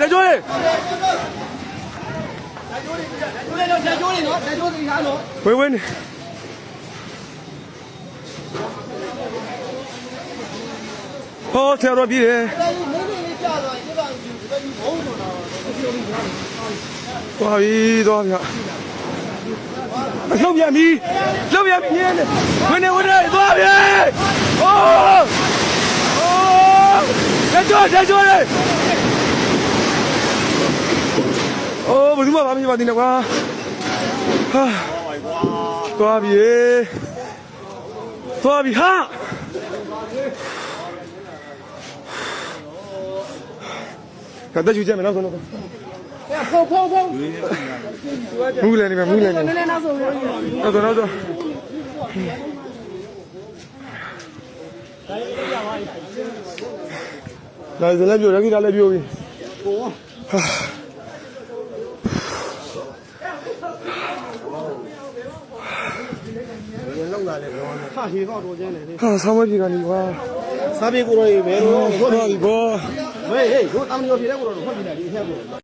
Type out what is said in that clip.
လက်ကျိုးလေးဝင်းဝင်းဟောဆရာတော်ပြည်တယ်သွားပြီသွားပြီလှုပ်ပြန်ပြီလှုပ်ပြန်ပြီဝင်နေသွားပြီဟောလက်ကျိုးလေးအိုးဘယ်သူမှမမြင်ပါသေးနဲ့ကွာဟာသွားပြီဟာကတော့ယူကြမယ်နောက်ဆုံးဖုံမူးလည်းနေမယ်နည်းနည်းနောက်ဆုံးလာစလည်းပြောရကြီးလည်းပြောပြီလောက်လာလေတော့ဟာရေကောက်တော့ကျင်းလေဟာဆောင်းမပြေကနေကွာစားပြေကိုတော့ရေဘယ်တော့ဟုတ်ပြီဘောဟေးတို့တောင်းနေရပြေတဲ့ကိုတော့ဖတ်ပြနေဒီအထက်ကို